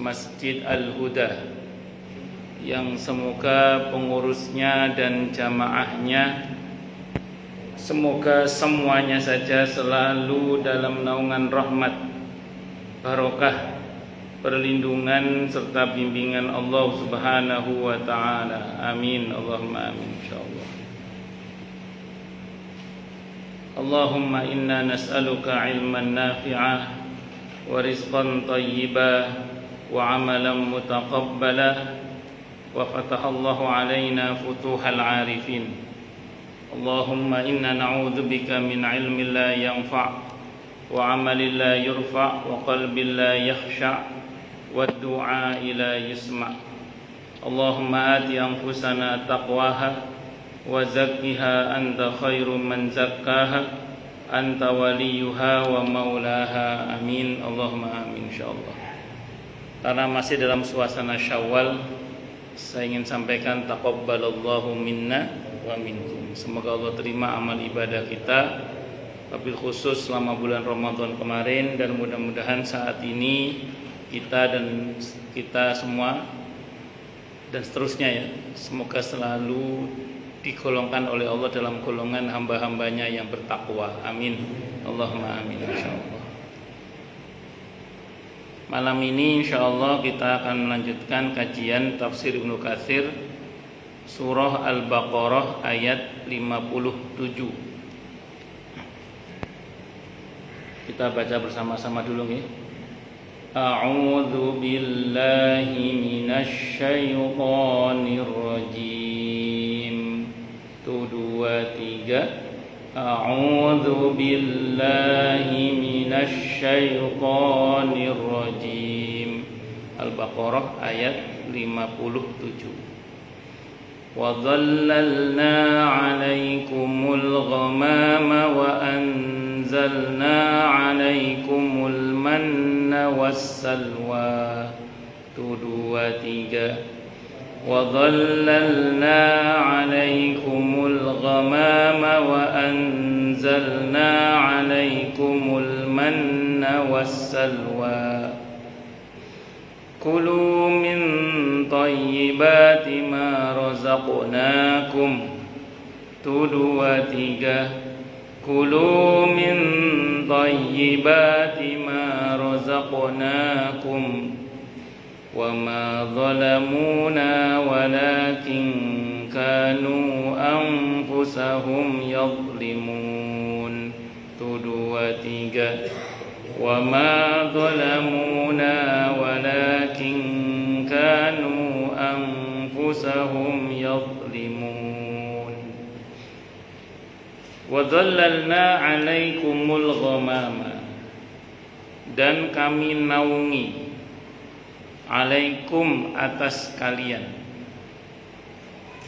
Masjid Al-Huda, yang semoga pengurusnya dan jamaahnya semoga semuanya saja selalu dalam naungan rahmat, barokah, perlindungan serta bimbingan Allah Subhanahu wa taala. Amin, Allahumma amin insyaallah. Allahumma inna nas'aluka ilman nafi'ah wa rizqan thayyibah wa amalan mutaqabbalah wa fatahallahu alaina futuhal arifin. Allahumma inna na'udzubika min ilmin la yanfa' wa amalin la yurfa' wa qalbin la yakhsha' wa du'a la yusma'. Allahumma ati anfusana taqwaha wa zakkiha anta khairu man zakkaha anta waliyuha wa maulaha. Amin, Allahumma amin insyaallah. Karena masih dalam suasana Syawal, saya ingin sampaikan taqabbalallahu minna wa minkum. Semoga Allah terima amal ibadah kita, wabil khusus selama bulan Ramadan kemarin, dan mudah-mudahan saat ini kita semua dan seterusnya ya, semoga selalu digolongkan oleh Allah dalam golongan hamba-hambanya yang bertakwa. Amin, Allahumma amin insyaallah. Malam ini insyaallah kita akan melanjutkan kajian tafsir Ibnu Katsir surah Al-Baqarah ayat 57. Kita baca bersama-sama dulu ya. A'udzu billahi minasy syaithanir rajim. 1 2 3. A'udzu billahi minasy syaithanir rajim. Al-Baqarah ayat 57. وَظَلَّلْنَا عَلَيْكُمُ الْغَمَامَ وَأَنزَلْنَا عَلَيْكُمُ الْمَنَّ وَالسَّلْوَىٰ. 1 2 3. وَظَلَّلْنَا عَلَيْكُمُ الْغَمَامَ وَأَنزَلْنَا عَلَيْكُمُ الْمَنَّ وَالسَّلْوَىٰ. Kulu min thayyibati ma razaqnakum. 1 2 3. Kulu min thayyibati ma razaqnakum wa ma zalamuna walakin kanu anfusahum yadhlimun. 1 2 3. Wa ma zalamuna walakin kanu anfusahum yadhlimun. Wa dhallalna 'alaikumul ghamama, dan kami naungi, alaikum atas kalian,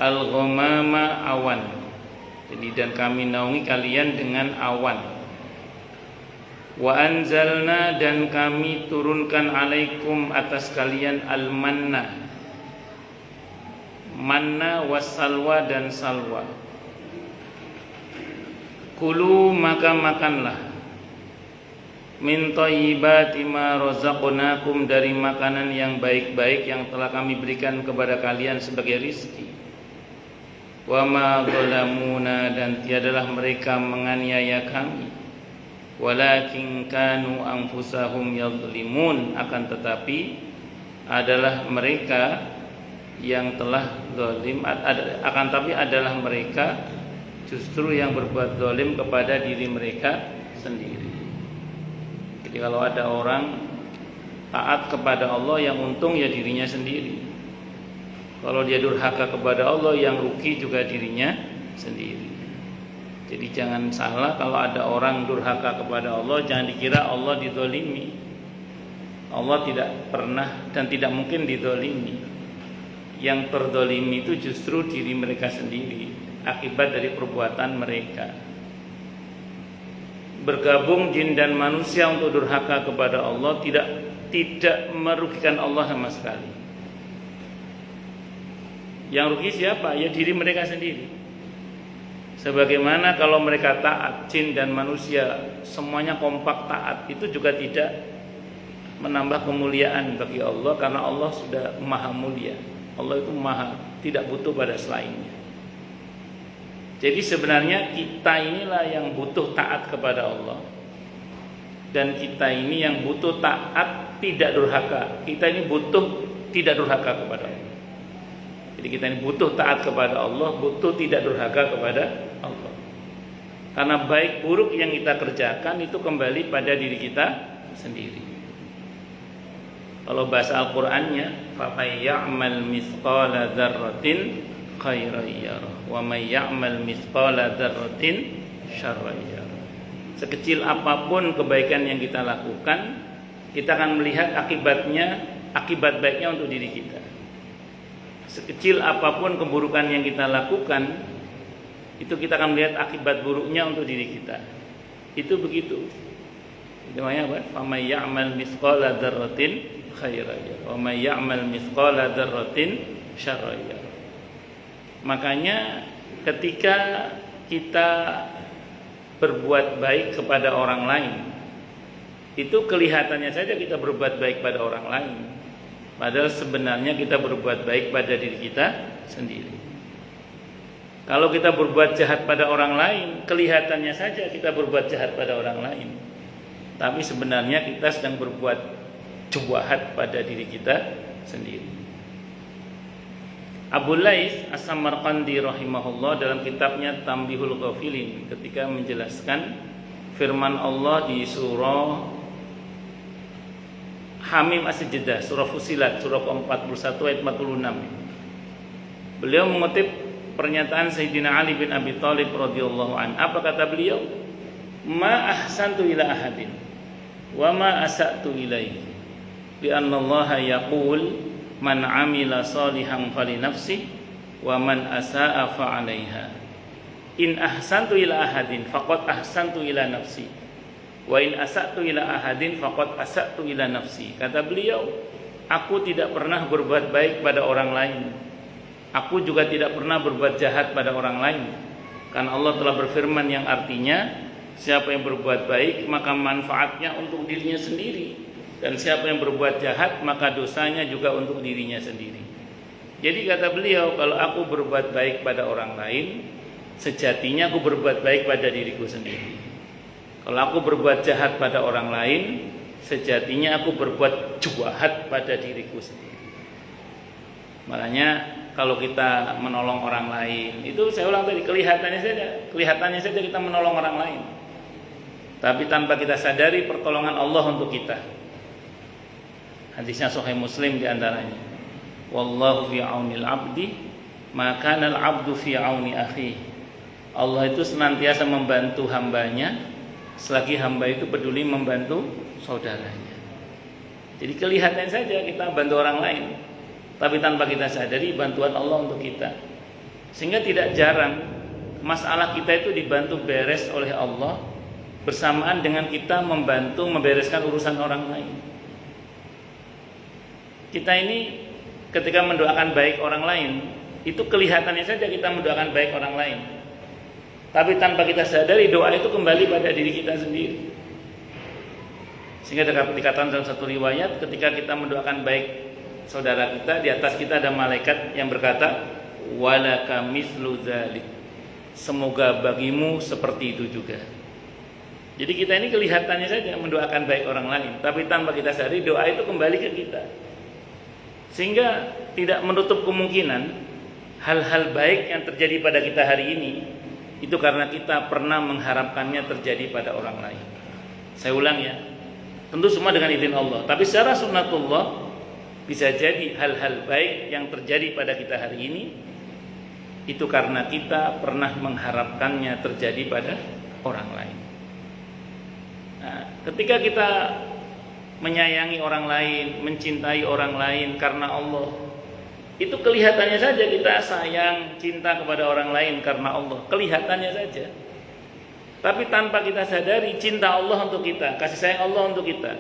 al-ghamama awan. Jadi dan kami naungi kalian dengan awan. Wa anzalna, dan kami turunkan alaikum atas kalian al-manna, manna wassalwa dan salwa. Kulu, maka makanlah, min thayyibati ma razaqnakum, dari makanan yang baik-baik yang telah kami berikan kepada kalian sebagai rizki. Wa ma zalamuna, dan tiadalah mereka menganiaya kami, walakin kanu anfusahum yadhlimun, akan tetapi adalah mereka yang telah zalim, akan tapi adalah mereka justru yang berbuat zalim kepada diri mereka sendiri. Jadi kalau ada orang taat kepada Allah, yang untung ya dirinya sendiri. Kalau dia durhaka kepada Allah, yang rugi juga dirinya sendiri. Jadi jangan salah, kalau ada orang durhaka kepada Allah, jangan dikira Allah dizalimi. Allah tidak pernah dan tidak mungkin dizalimi. Yang terzalimi itu justru diri mereka sendiri, akibat dari perbuatan mereka. Bergabung jin dan manusia untuk durhaka kepada Allah tidak merugikan Allah sama sekali. Yang rugi siapa? Ya diri mereka sendiri. Sebagaimana kalau mereka taat, jin dan manusia semuanya kompak taat, itu juga tidak menambah kemuliaan bagi Allah, karena Allah sudah maha mulia. Allah itu maha, tidak butuh pada selainnya. Jadi sebenarnya kita inilah yang butuh taat kepada Allah, dan kita ini yang butuh taat tidak durhaka. Kita ini butuh tidak durhaka kepada Allah. Jadi kita ini butuh taat kepada Allah, butuh tidak durhaka kepada Allah. Karena baik buruk yang kita kerjakan itu kembali pada diri kita sendiri. Kalau bahasa Al-Qur'annya, "Faman ya'mal mithqala dzarratin khairan yarah, wa may ya'mal mithqala dzarratin syarran yarah." Sekecil apapun kebaikan yang kita lakukan, kita akan melihat akibatnya, akibat baiknya untuk diri kita. Sekecil apapun keburukan yang kita lakukan, itu kita akan melihat akibat buruknya untuk diri kita. Itu begitu. Itu namanya apa? "Faman ya'mal mithqala dzarratin khairan yarah, wa may ya'mal mithqala dzarratin syarran yarah." Makanya ketika kita berbuat baik kepada orang lain, itu kelihatannya saja kita berbuat baik pada orang lain, padahal sebenarnya kita berbuat baik pada diri kita sendiri. Kalau kita berbuat jahat pada orang lain, kelihatannya saja kita berbuat jahat pada orang lain, tapi sebenarnya kita sedang berbuat jahat pada diri kita sendiri. Abu Laits As-Samarqandi rahimahullah dalam kitabnya Tambihul Ghafilin, ketika menjelaskan firman Allah di surah Hamim As-Sajdah, surah Fusilat, surah ke-41 ayat 46. Beliau mengutip pernyataan Sayyidina Ali bin Abi Thalib radhiyallahu anhu. Apa kata beliau? "Ma ahsantu ila ahadin wa ma asa'tu ilaihi, bi anna Allah yaqul man amila salihan fali nafsi wa man asaa fa 'alaiha. In ahsantu ila ahadin faqad ahsantu ila nafsi, wa in asa'tu ila ahadin faqad asa'tu ila nafsi." Kata beliau, aku tidak pernah berbuat baik pada orang lain, aku juga tidak pernah berbuat jahat pada orang lain. Karena Allah telah berfirman yang artinya, siapa yang berbuat baik maka manfaatnya untuk dirinya sendiri, dan siapa yang berbuat jahat maka dosanya juga untuk dirinya sendiri. Jadi kata beliau, kalau aku berbuat baik pada orang lain, sejatinya aku berbuat baik pada diriku sendiri. Kalau aku berbuat jahat pada orang lain, sejatinya aku berbuat jahat pada diriku sendiri. Makanya kalau kita menolong orang lain, itu saya ulang tadi, kelihatannya saja kita menolong orang lain, tapi tanpa kita sadari pertolongan Allah untuk kita. Hadisnya Sahih Muslim diantaranya, "Wallahu fi aunil abdi, ma kana al abdu fi auni akhi." Allah itu senantiasa membantu hambanya selagi hamba itu peduli membantu saudaranya. Jadi kelihatan saja kita bantu orang lain, tapi tanpa kita sadari bantuan Allah untuk kita. Sehingga tidak jarang masalah kita itu dibantu beres oleh Allah bersamaan dengan kita membantu membereskan urusan orang lain. Kita ini ketika mendoakan baik orang lain, itu kelihatannya saja kita mendoakan baik orang lain, tapi tanpa kita sadari doa itu kembali pada diri kita sendiri. Sehingga dikatakan dalam satu riwayat, ketika kita mendoakan baik saudara kita, di atas kita ada malaikat yang berkata, "Walaka mislu dzalik." Semoga bagimu seperti itu juga. Jadi kita ini kelihatannya saja mendoakan baik orang lain, tapi tanpa kita sadari doa itu kembali ke kita. Sehingga tidak menutup kemungkinan hal-hal baik yang terjadi pada kita hari ini itu karena kita pernah mengharapkannya terjadi pada orang lain. Saya ulang ya, tentu semua dengan izin Allah, tapi secara sunnatullah bisa jadi hal-hal baik yang terjadi pada kita hari ini itu karena kita pernah mengharapkannya terjadi pada orang lain. Nah, ketika kita menyayangi orang lain, mencintai orang lain karena Allah, itu kelihatannya saja kita sayang, cinta kepada orang lain karena Allah, kelihatannya saja. Tapi tanpa kita sadari cinta Allah untuk kita, kasih sayang Allah untuk kita.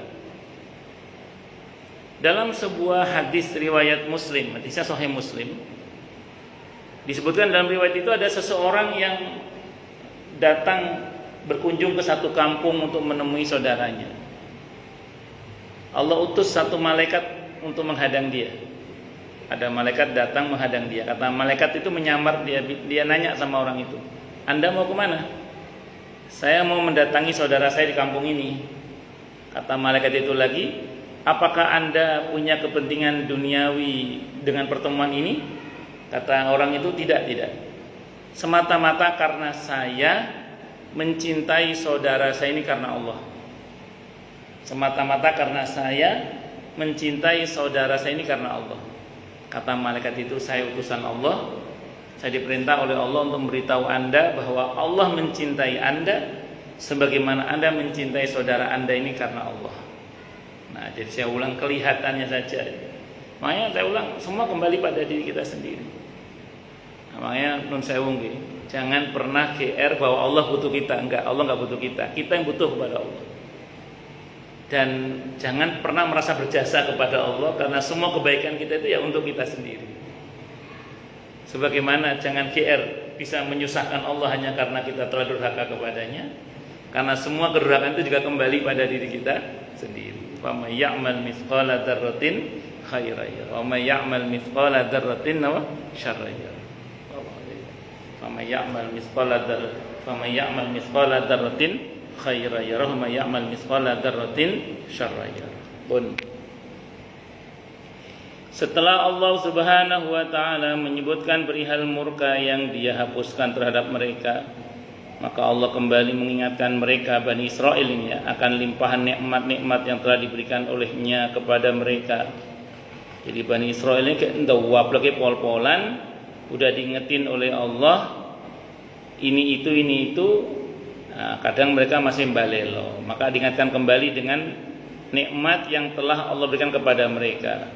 Dalam sebuah hadis riwayat Muslim, hadisnya Sahih Muslim, disebutkan dalam riwayat itu ada seseorang yang datang berkunjung ke satu kampung untuk menemui saudaranya. Allah utus satu malaikat untuk menghadang dia. Ada malaikat datang menghadang dia. Kata malaikat itu menyamar dia nanya sama orang itu, "Anda mau kemana?" "Saya mau mendatangi saudara saya di kampung ini." Kata malaikat itu lagi, "Apakah Anda punya kepentingan duniawi dengan pertemuan ini?" Kata orang itu, tidak. Semata-mata karena saya mencintai saudara saya ini karena Allah. Semata-mata karena saya mencintai saudara saya ini karena Allah. Kata malaikat itu, "Saya utusan Allah. Saya diperintah oleh Allah untuk memberitahu Anda bahwa Allah mencintai Anda sebagaimana Anda mencintai saudara Anda ini karena Allah." Nah, jadi saya ulang kelihatannya saja. Makanya saya ulang, semua kembali pada diri kita sendiri. Nah, makanya nun sewu nggih, jangan pernah GR bahwa Allah butuh kita. Enggak, Allah enggak butuh kita. Kita yang butuh kepada Allah. Dan jangan pernah merasa berjasa kepada Allah, karena semua kebaikan kita itu ya untuk kita sendiri. Sebagaimana jangan GR bisa menyusahkan Allah hanya karena kita telah durhaka kepadanya, karena semua kedurhakaan itu juga kembali pada diri kita sendiri. Wa may ya'mal mithqala dzarratin khairan yarah, wa may ya'mal mithqala dzarratin syarran yarah. Wa may ya'mal mithqala dzarratin khairan yarah, wa may ya'mal mithqala dzarratin syarran yarah. Pun setelah Allah Subhanahu wa taala menyebutkan perihal murka yang Dia hapuskan terhadap mereka, maka Allah kembali mengingatkan mereka Bani Israil ini akan limpahan nikmat-nikmat yang telah diberikan olehnya kepada mereka. Jadi Bani Israil ini kayak ndawap lagi pol-polan, udah diingetin oleh Allah ini itu. Nah, kadang mereka masih balelo, maka diingatkan kembali dengan nikmat yang telah Allah berikan kepada mereka.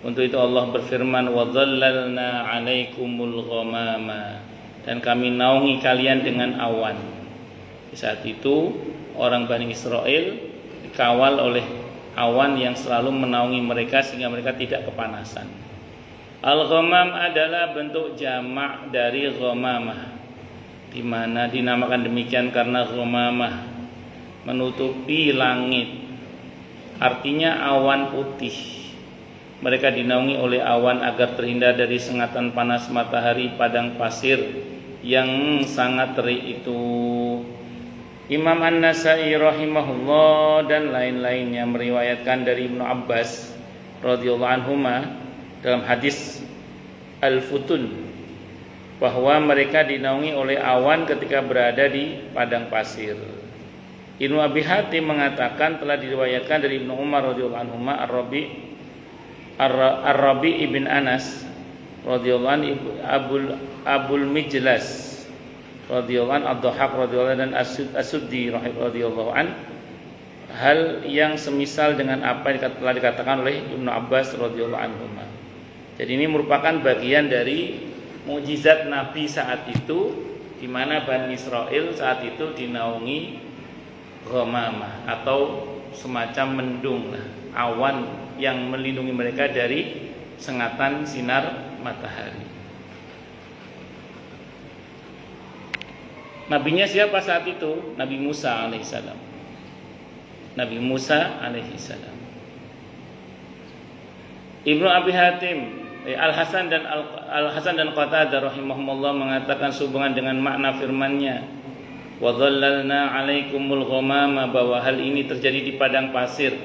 Untuk itu Allah berfirman, "Wa dhallalna 'alaikumul ghamama," dan kami naungi kalian dengan awan. Di saat itu orang Bani Israil dikawal oleh awan yang selalu menaungi mereka sehingga mereka tidak kepanasan. Al-ghamam adalah bentuk jamak dari ghamamah, di mana dinamakan demikian karena ghamamah menutupi langit, artinya awan putih. Mereka dinaungi oleh awan agar terhindar dari sengatan panas matahari padang pasir yang sangat terik itu. Imam An-Nasai rahimahullah dan lain-lainnya meriwayatkan dari Ibnu Abbas radhiyallahu anhuma dalam hadis Al-Futun bahwa mereka dinaungi oleh awan ketika berada di padang pasir. Ibnu Abi Hatim mengatakan telah diriwayatkan dari Ibnu Umar radhiyallahu anhuma Ar-Rabi ibn Anas radhiyallahu anhu, Abul Mijlas radhiyallahu anhu, Ad-Dhahhak radhiyallahu anhu, dan As-Suddi radhiyallahu anhu, hal yang semisal dengan apa yang telah dikatakan oleh Ibnu Abbas radhiyallahu anhu. Jadi ini merupakan bagian dari mukjizat Nabi saat itu, di mana Bani Israil saat itu dinaungi ghamamah atau semacam mendung, awan yang melindungi mereka dari sengatan sinar matahari. Nabinya siapa saat itu? Nabi Musa alaihissalam. Nabi Musa alaihissalam. Ibnu Abi Hatim, Al-Hasan dan Qatadah rahimahumullah mengatakan sehubungan dengan makna firman-Nya, "Wa dhallalna 'alaikumul ghamama," bahwa hal ini terjadi di padang pasir.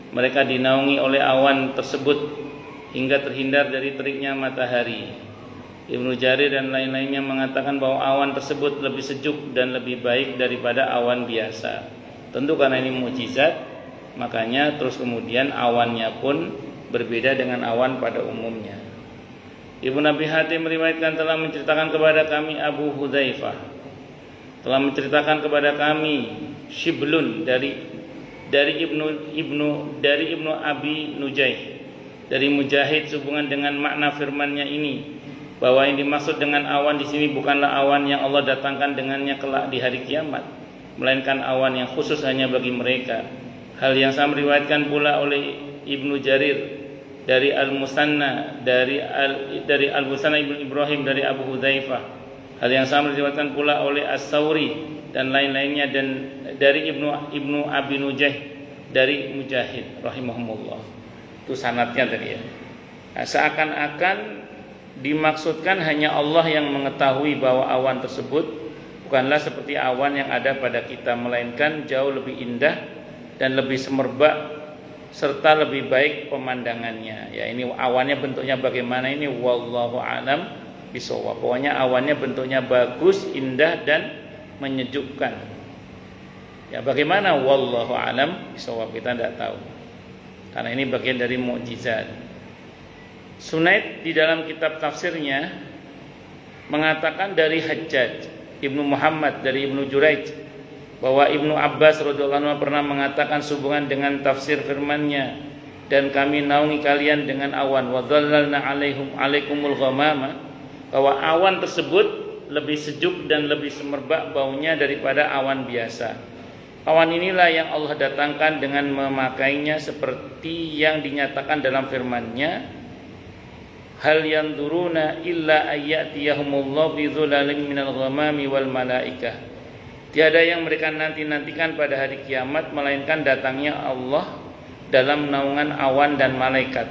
Mereka dinaungi oleh awan tersebut hingga terhindar dari teriknya matahari. Ibnu Jarir dan lain-lainnya mengatakan bahwa awan tersebut lebih sejuk dan lebih baik daripada awan biasa. Tentu karena ini mukjizat, makanya terus kemudian awannya pun berbeda dengan awan pada umumnya. Ibnu Abi Hatim meriwayatkan telah menceritakan kepada kami Abu Hudzaifah, telah menceritakan kepada kami Shiblun dari Ibnu Abi Nujaih dari Mujahid sehubungan dengan makna firman-Nya ini, bahwa yang dimaksud dengan awan di sini bukanlah awan yang Allah datangkan dengannya kelak di hari kiamat, melainkan awan yang khusus hanya bagi mereka. Hal yang sama diriwayatkan pula oleh Ibnu Jarir dari Al-Musanna dari Al-Musanna Ibnu Ibrahim dari Abu Hudzaifah. Hal yang sama diriwayatkan pula oleh As-Sauri dan lain-lainnya, dan dari Ibnu Abi Nujaih dari Mujahid rahimahumullah. Itu sanadnya tadi ya. Nah, seakan-akan dimaksudkan hanya Allah yang mengetahui bahwa awan tersebut bukanlah seperti awan yang ada pada kita, melainkan jauh lebih indah dan lebih semerbak serta lebih baik pemandangannya. Ya, ini awannya bentuknya bagaimana ini wallahu alam bisawab. Pokoknya awannya bentuknya bagus, indah dan menyejukkan. Ya, bagaimana wallahu alam bisawab kita tidak tahu. Karena ini bagian dari mukjizat. Sunaid di dalam kitab tafsirnya mengatakan dari Hajjaj Ibnu Muhammad dari Ibnu Juraij bahwa Ibnu Abbas radhiyallahu anhu pernah mengatakan sehubungan dengan tafsir firman-Nya, dan kami naungi kalian dengan awan, wa dhallalna alaikumul ghamama, bahwa awan tersebut lebih sejuk dan lebih semerbak baunya daripada awan biasa. Awan inilah yang Allah datangkan dengan memakainya seperti yang dinyatakan dalam firman-Nya, hal yanzuruna illa ayyatiyahumullahu bi dhulalin minal ghamami wal malaikah. Tiada yang mereka nantikan pada hari kiamat melainkan datangnya Allah dalam naungan awan dan malaikat.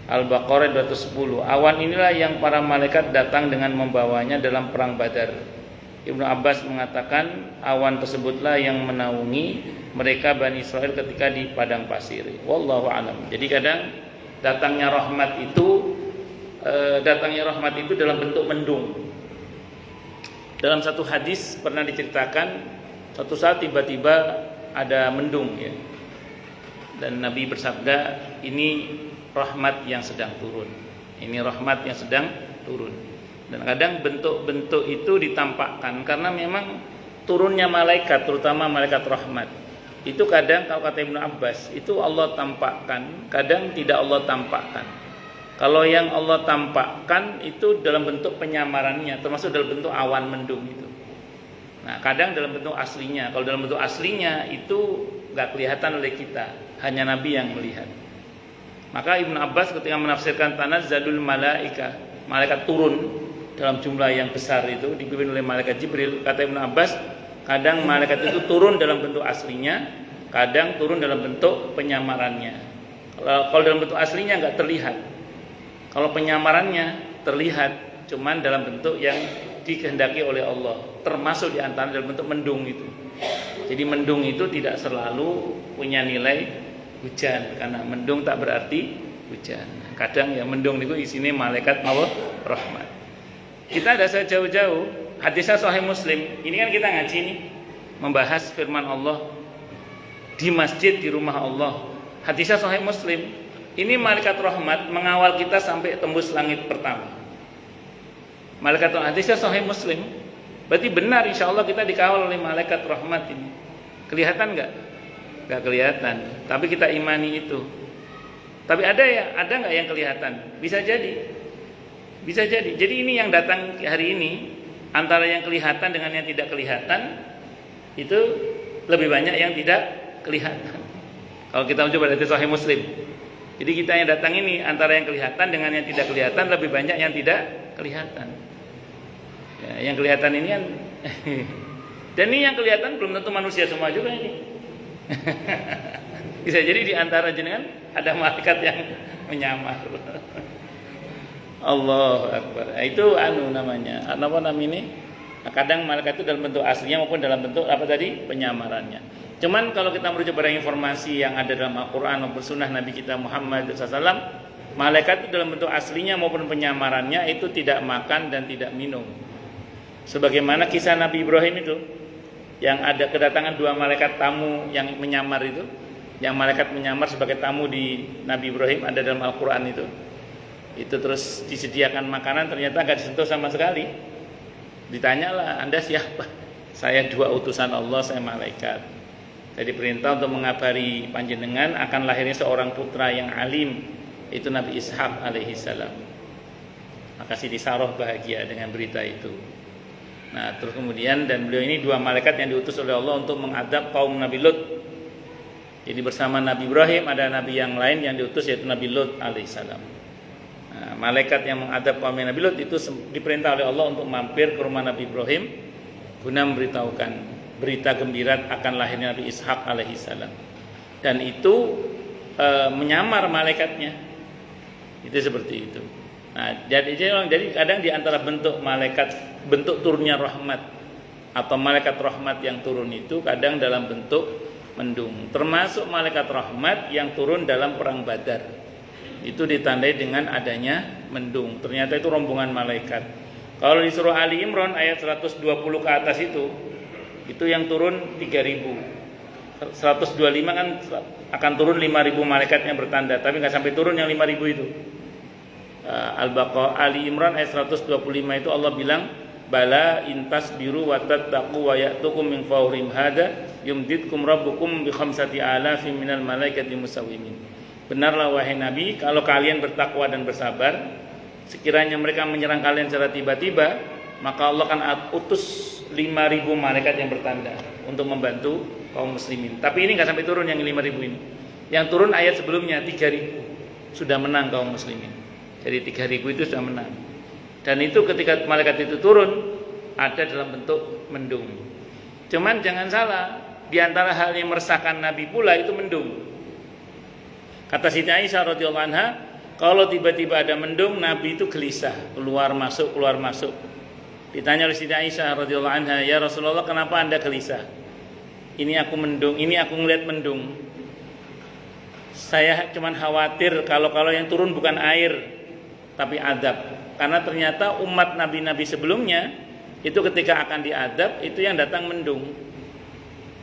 Al-Baqarah 210. Awan inilah yang para malaikat datang dengan membawanya dalam perang Badar. Ibnu Abbas mengatakan awan tersebutlah yang menaungi mereka Bani Israel ketika di padang pasir. Wallahu alam. Jadi kadang datangnya rahmat itu dalam bentuk mendung. Dalam satu hadis pernah diceritakan suatu saat tiba-tiba ada mendung ya. Dan Nabi bersabda, ini rahmat yang sedang turun. Ini rahmat yang sedang turun. Dan kadang bentuk-bentuk itu ditampakkan karena memang turunnya malaikat, terutama malaikat rahmat. Itu kadang kalau kata Ibnu Abbas, itu Allah tampakkan, kadang tidak Allah tampakkan. Kalau yang Allah tampakkan itu dalam bentuk penyamarannya, termasuk dalam bentuk awan mendung itu. Nah, kadang dalam bentuk aslinya. Kalau dalam bentuk aslinya itu enggak kelihatan oleh kita, hanya Nabi yang melihat. Maka Ibnu Abbas ketika menafsirkan tanazzalul malaika, malaikat turun dalam jumlah yang besar itu dipimpin oleh malaikat Jibril, kata Ibnu Abbas, kadang malaikat itu turun dalam bentuk aslinya, kadang turun dalam bentuk penyamarannya. Kalau dalam bentuk aslinya enggak terlihat. Kalau penyamarannya terlihat cuman dalam bentuk yang dikehendaki oleh Allah, termasuk di antara dalam bentuk mendung itu. Jadi mendung itu tidak selalu punya nilai hujan, karena mendung tak berarti hujan. Kadang ya mendung itu isinya malaikat Allah rahmat. Kita ada jauh-jauh hadisnya Sahih Muslim. Ini kan kita ngaji nih, membahas firman Allah di masjid di rumah Allah. Hadisnya Sahih Muslim. Ini malaikat rahmat mengawal kita sampai tembus langit pertama. Malaikat rahmat, hadisnya Sahih Muslim. Berarti benar insya Allah kita dikawal oleh malaikat rahmat ini. Kelihatan enggak? Enggak kelihatan. Tapi kita imani itu. Tapi ada enggak yang kelihatan? Bisa jadi. Bisa jadi. Jadi ini yang datang hari ini, antara yang kelihatan dengan yang tidak kelihatan, itu lebih banyak yang tidak kelihatan. Kalau kita coba dari Sahih Muslim. Jadi kita yang datang ini antara yang kelihatan dengan yang tidak kelihatan lebih banyak yang tidak kelihatan. Ya, yang kelihatan ini kan dan ini yang kelihatan belum tentu manusia semua juga ini. Bisa jadi di antara jenengan ada malaikat yang menyamar. Allahu Akbar. Itu namanya. Apa namanya? Kadang malaikat itu dalam bentuk aslinya maupun dalam bentuk apa tadi? Penyamarannya. Cuman kalau kita merujuk pada informasi yang ada dalam Al-Quran maupun Sunnah Nabi kita Muhammad SAW, malaikat itu dalam bentuk aslinya maupun penyamarannya itu tidak makan dan tidak minum. Sebagaimana kisah Nabi Ibrahim itu, yang ada kedatangan dua malaikat tamu yang menyamar itu, yang malaikat menyamar sebagai tamu di Nabi Ibrahim ada dalam Al-Quran itu. Itu terus disediakan makanan, ternyata gak disentuh sama sekali. Ditanyalah, Anda siapa? Saya dua utusan Allah, saya malaikat. Jadi perintah untuk mengabari panjenengan akan lahirnya seorang putra yang alim, itu Nabi Ishak alaihissalam. Maka Siti Saroh bahagia dengan berita itu. Nah terus kemudian, dan beliau ini dua malaikat yang diutus oleh Allah untuk mengadab kaum Nabi Lut. Jadi bersama Nabi Ibrahim ada Nabi yang lain yang diutus, yaitu Nabi Lut alaihissalam. Nah, malaikat yang mengadab kaum Nabi Lut itu diperintah oleh Allah untuk mampir ke rumah Nabi Ibrahim guna memberitahukan berita gembira akan lahirnya Nabi Ishak alaihissalam. dan itu menyamar malaikatnya. Itu seperti itu. Nah, jadi kadang di antara bentuk malaikat, bentuk turunnya rahmat atau malaikat rahmat yang turun itu kadang dalam bentuk mendung. Termasuk malaikat rahmat yang turun dalam perang Badar. Itu ditandai dengan adanya mendung. Ternyata itu rombongan malaikat. Kalau di surah Ali Imran ayat 120 ke atas itu yang turun 3000. 125 kan akan turun 5000 malaikat yang bertanda, tapi nggak sampai turun yang 5000 itu. Al-Baqarah Ali Imran ayat 125 itu Allah bilang, bala intas biru wa tattaqu wa ya'tukum min fawrim hada yumditkum rabbukum bi khamsati alafin minal malaikati musawwimin. Benarlah wahai Nabi, kalau kalian bertakwa dan bersabar, sekiranya mereka menyerang kalian secara tiba-tiba, maka Allah akan utus 5000 malaikat yang bertanda untuk membantu kaum muslimin. Tapi ini enggak sampai turun yang 5000 ini. Yang turun ayat sebelumnya 3000. Sudah menang kaum muslimin. Jadi 3000 itu sudah menang. Dan itu ketika malaikat itu turun ada dalam bentuk mendung. Cuman jangan salah, di antara hal yang meresahkan Nabi pula itu mendung. Kata Siti Aisyah radhiyallahu anha, kalau tiba-tiba ada mendung, Nabi itu gelisah, keluar masuk. Ditanya oleh Siti Aisyah radhiyallahu anha, "Ya Rasulullah, kenapa Anda gelisah? Ini aku mendung, ini aku ngeliat mendung. Saya cuman khawatir kalau yang turun bukan air, tapi adab. Karena ternyata umat nabi-nabi sebelumnya itu ketika akan diadab itu yang datang mendung.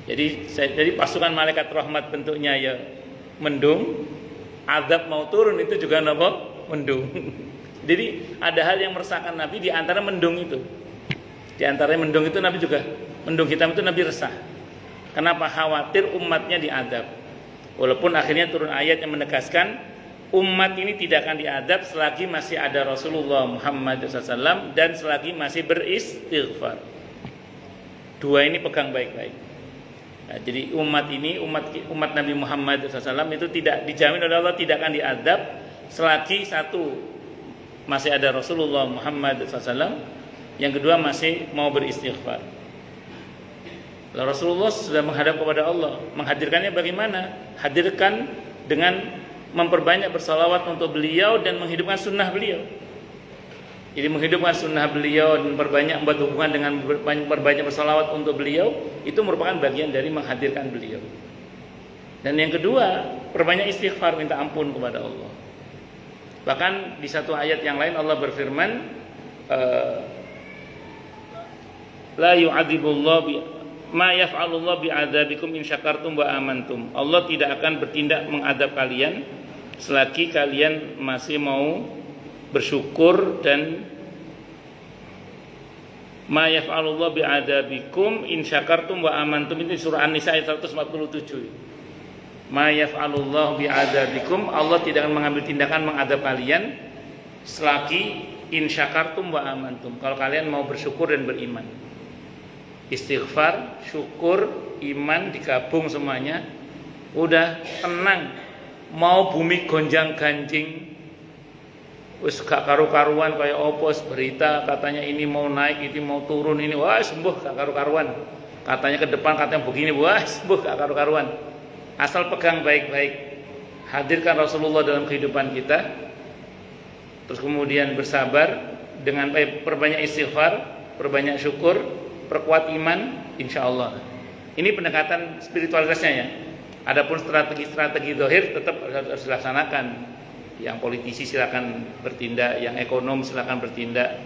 Jadi pasukan malaikat rahmat bentuknya ya mendung, adab mau turun itu juga mendung. Jadi ada hal yang meresahkan Nabi di antara mendung itu. Di antara mendung itu Nabi juga, mendung hitam itu Nabi resah. Kenapa? Khawatir umatnya diadab. Walaupun akhirnya turun ayat yang menegaskan umat ini tidak akan diadab selagi masih ada Rasulullah Muhammad SAW dan selagi masih beristighfar. Dua ini pegang baik-baik. Nah, jadi umat Nabi Muhammad SAW itu tidak dijamin oleh Allah tidak akan diadab selagi satu masih ada Rasulullah Muhammad SAW, yang kedua masih mau beristighfar. Rasulullah sudah menghadap kepada Allah. Menghadirkannya bagaimana? Hadirkan dengan memperbanyak bersalawat untuk beliau dan menghidupkan sunnah beliau. Jadi menghidupkan sunnah beliau dan membuat hubungan dengan berbanyak bersalawat untuk beliau, itu merupakan bagian dari menghadirkan beliau. Dan yang kedua, perbanyak istighfar, minta ampun kepada Allah. Bahkan di satu ayat yang lain Allah berfirman, la yu'adzibullahu ma yaf'alullahu bi'adzabikum in syakartum wa amantum. Allah tidak akan bertindak mengadab kalian selagi kalian masih mau bersyukur dan ma yaf'alullahu bi'adzabikum in syakartum wa amantum. Itu surah An-Nisa ayat 147. Ma yaf'alullahu bi'adzabikum, Allah tidak akan mengambil tindakan mengadab kalian selagi in syakartum wa amantum, kalau kalian mau bersyukur dan beriman. Istighfar, syukur, iman digabung semuanya, udah tenang. Mau bumi gonjang-ganjing, wis gak karu-karuan kayak opos berita katanya ini mau naik, ini mau turun, ini wah sembuh gak karu-karuan. Katanya ke depan katanya begini, wah sembuh gak karu-karuan. Asal pegang baik-baik. Hadirkan Rasulullah dalam kehidupan kita. Terus kemudian bersabar dengan perbanyak istighfar, perbanyak syukur, perkuat iman, insya Allah. Ini pendekatan spiritualitasnya ya. Adapun strategi zahir tetap harus dilaksanakan. Yang politisi silakan bertindak, yang ekonom silakan bertindak,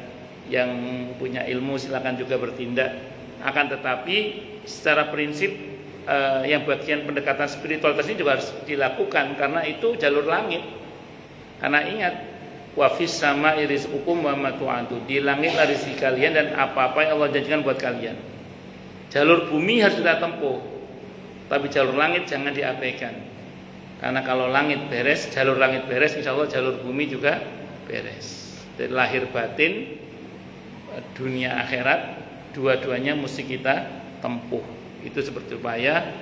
yang punya ilmu silakan juga bertindak. Akan tetapi secara prinsip yang bagian pendekatan spiritualitas ini juga harus dilakukan, karena itu jalur langit. Karena ingat, wa fis sama'i rizqukum wa ma tu'adu. Di langitlah rezeki kalian dan apa-apa yang Allah janjikan buat kalian. Jalur bumi harus kita tempuh, tapi jalur langit jangan diabaikan. Karena kalau langit beres, jalur langit beres, insya Allah jalur bumi juga beres. Dari lahir batin, dunia akhirat, dua-duanya mesti kita tempuh. Itu seperti supaya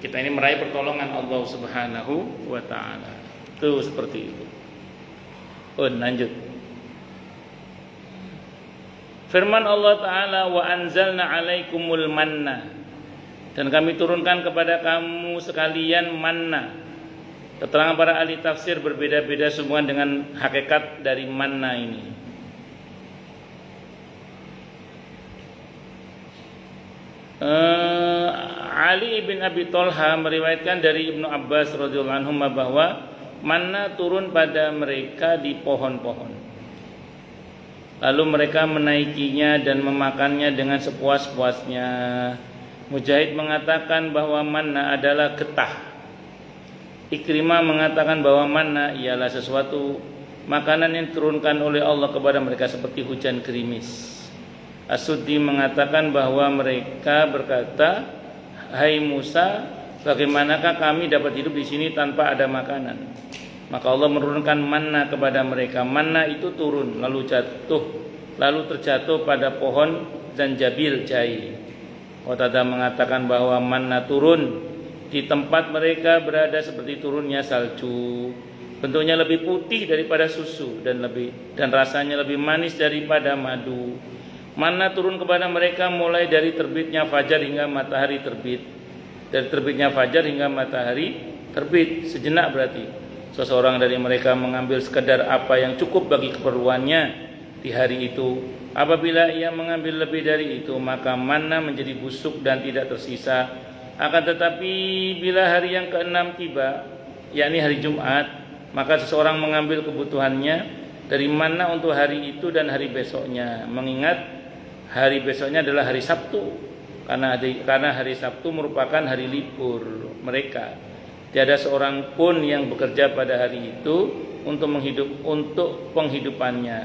kita ini meraih pertolongan Allah Subhanahu wa ta'ala. Itu seperti itu. Lanjut. Firman Allah Ta'ala, wa anzalna alaikumul manna. Dan kami turunkan kepada kamu sekalian manna. Keterangan para ahli tafsir berbeda-beda semua dengan hakikat dari manna ini. Ali bin Abi Thalha meriwayatkan dari Ibnu Abbas radhiyallahu anhu bahwa manna turun pada mereka di pohon-pohon. Lalu mereka menaikinya dan memakannya dengan sepuas-puasnya. Mujahid mengatakan bahwa manna adalah getah. Ikrimah mengatakan bahwa manna ialah sesuatu makanan yang diturunkan oleh Allah kepada mereka seperti hujan gerimis. As-Suddi mengatakan bahwa mereka berkata, "Hai Musa, bagaimanakah kami dapat hidup di sini tanpa ada makanan?" Maka Allah menurunkan manna kepada mereka. Manna itu turun lalu terjatuh pada pohon zanjabil jai. Qatadah mengatakan bahwa manna turun di tempat mereka berada seperti turunnya salju. Bentuknya lebih putih daripada susu dan rasanya lebih manis daripada madu. Manna turun kepada mereka mulai dari terbitnya fajar hingga matahari terbit. Dari terbitnya fajar hingga matahari terbit, sejenak berarti. Seseorang dari mereka mengambil sekadar apa yang cukup bagi keperluannya di hari itu. Apabila ia mengambil lebih dari itu, maka manna menjadi busuk dan tidak tersisa. Akan tetapi bila hari yang ke-6 tiba, yakni hari Jumat, maka seseorang mengambil kebutuhannya dari manna untuk hari itu dan hari besoknya. Mengingat hari besoknya adalah hari Sabtu, karena hari Sabtu merupakan hari libur mereka. Tiada seorang pun yang bekerja pada hari itu untuk penghidupannya.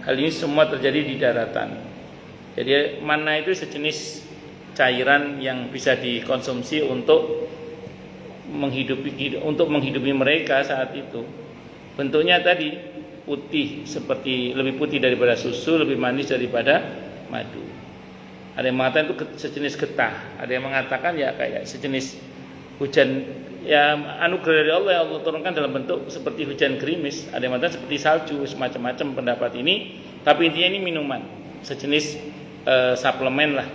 Hal ini semua terjadi di daratan. Jadi manna itu sejenis cairan yang bisa dikonsumsi untuk menghidupi mereka saat itu. Bentuknya tadi putih, seperti lebih putih daripada susu, lebih manis daripada madu. Ada yang mengatakan itu sejenis getah, ada yang mengatakan ya kayak sejenis hujan, ya anugerah dari Allah yang Allah turunkan dalam bentuk seperti hujan gerimis. Ada yang mengatakan seperti salju, semacam-macam pendapat ini. Tapi intinya ini minuman, sejenis suplemen lah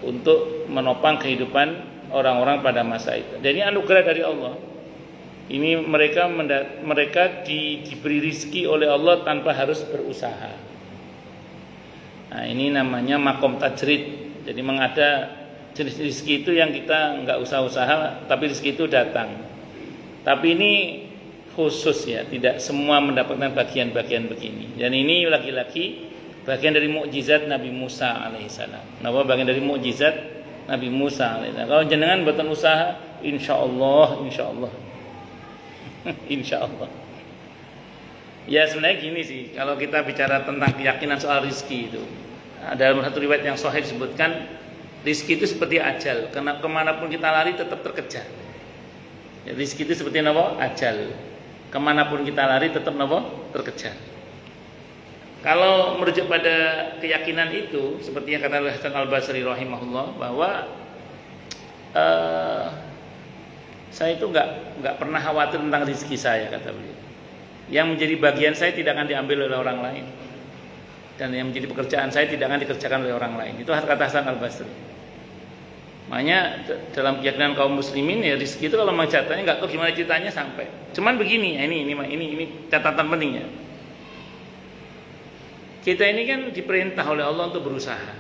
untuk menopang kehidupan orang-orang pada masa itu. Dan ini anugerah dari Allah. Ini mereka diberi rizki oleh Allah tanpa harus berusaha. Nah, ini namanya makom tajrid. Jadi mengada jenis rizki itu yang kita nggak usaha-usaha, tapi rizki itu datang. Tapi ini khusus ya, tidak semua mendapatkan bagian-bagian begini. Dan ini lagi-lagi bagian dari mukjizat Nabi Musa alaihissalam. Nah, bagian dari mukjizat Nabi Musa alaihissalam. Kalau jenengan buatan usaha, insya Allah, insya Allah. Ya sebenarnya gini sih, kalau kita bicara tentang keyakinan soal rizki itu, dalam satu riwayat yang sahih disebutkan, rizki itu seperti ajal, karena kemanapun kita lari tetap terkejar. Ya, rizki itu seperti apa? Ajal. Kemanapun kita lari tetap apa? Terkejar. Kalau merujuk pada keyakinan itu, seperti yang kata Hasan Al-Basri rahimahullah, bahwa saya itu nggak pernah khawatir tentang rizki saya, kata beliau. Yang menjadi bagian saya tidak akan diambil oleh orang lain, dan yang menjadi pekerjaan saya tidak akan dikerjakan oleh orang lain. Itu kata Hasan Al-Basri. Makanya dalam keyakinan kaum muslimin ya, rizki itu kalau memang jatahnya nggak tahu gimana ceritanya sampai. Cuman begini, ini catatan pentingnya. Kita ini kan diperintah oleh Allah untuk berusaha.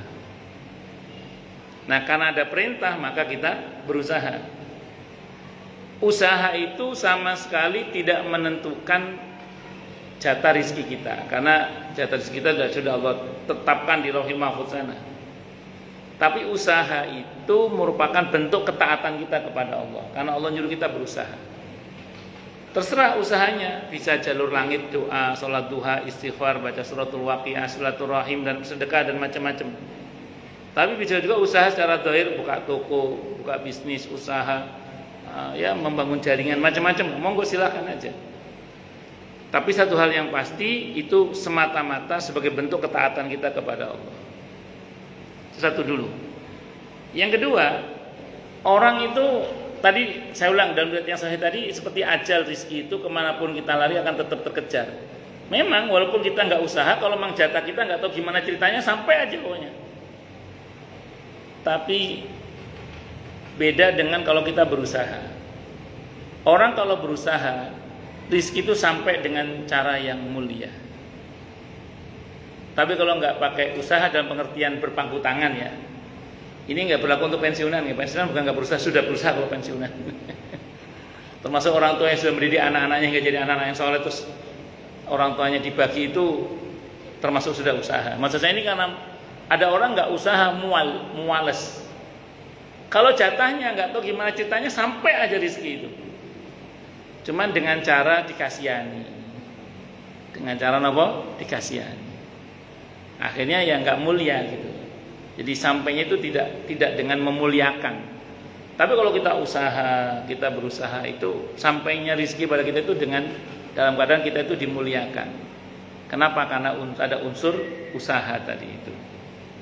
Nah, karena ada perintah maka kita berusaha. Usaha itu sama sekali tidak menentukan jatah rizki kita, karena jatah rizki kita sudah Allah tetapkan di Lauhul Mahfuz sana. Tapi usaha itu merupakan bentuk ketaatan kita kepada Allah, karena Allah nyuruh kita berusaha. Terserah usahanya, bisa jalur langit, doa, sholat duha, istighfar, baca suratul waqiah, silaturahim dan sedekah dan macam-macam. Tapi bisa juga usaha secara zahir, buka toko, buka bisnis, usaha, ya membangun jaringan macam-macam. Monggo silakan aja. Tapi satu hal yang pasti, itu semata-mata sebagai bentuk ketaatan kita kepada Allah. Satu dulu. Yang kedua, orang itu tadi saya ulang dalam riwayat yang sahih tadi, seperti ajal rizki itu kemanapun kita lari akan tetap terkejar. Memang walaupun kita nggak usaha, kalau memang jatah kita nggak tahu gimana ceritanya sampai aja pokoknya. Tapi Beda dengan kalau kita berusaha. Orang kalau berusaha, rizki itu sampai dengan cara yang mulia. Tapi kalau nggak pakai usaha dalam pengertian berpangku tangan ya, ini nggak berlaku untuk pensiunan ya. Pensiunan bukan nggak berusaha, sudah berusaha kalau pensiunan. Termasuk orang tua yang sudah mendidik anak-anaknya hingga jadi anak-anak yang soleh, terus orang tuanya dibagi, itu termasuk sudah usaha. Maksud saya ini karena ada orang nggak usaha, muales. Kalau jatahnya nggak tahu gimana ceritanya sampai aja rezeki itu. Cuman dengan cara dikasihani. Dengan cara apa? Dikasihani. Akhirnya ya nggak mulia gitu. Jadi sampainya itu tidak dengan memuliakan. Tapi kalau kita usaha, kita berusaha, itu sampainya rezeki pada kita itu dengan dalam keadaan kita itu dimuliakan. Kenapa? Karena ada unsur usaha tadi itu.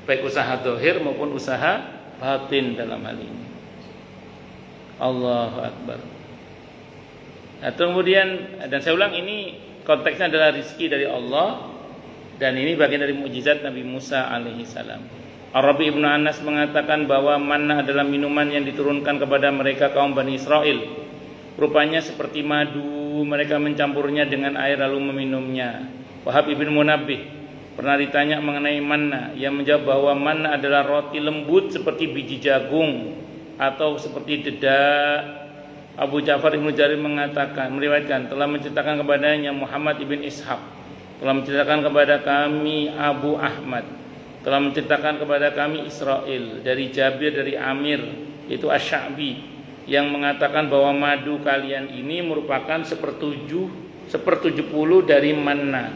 Baik usaha zahir maupun usaha batin dalam hal ini. Allahu Akbar. Nah, kemudian, dan saya ulang, ini konteksnya adalah rezeki dari Allah, dan ini bagian dari mukjizat Nabi Musa alaihi salam. Ar-Rabi Ibnu Anas mengatakan bahwa manna adalah minuman yang diturunkan kepada mereka kaum Bani Israel. Rupanya seperti madu, mereka mencampurnya dengan air lalu meminumnya. Wahab ibn Munabbih pernah ditanya mengenai manna, ia menjawab bahwa manna adalah roti lembut seperti biji jagung atau seperti dedak. Abu Ja'far Ibnu Jarir meriwayatkan telah menceritakan kepadanya Muhammad ibn Ishaq, telah menceritakan kepada kami Abu Ahmad, telah menceritakan kepada kami Israel dari Jabir dari Amir itu Asy-Sya'bi yang mengatakan bahwa madu kalian ini merupakan sepertujuh dari manna.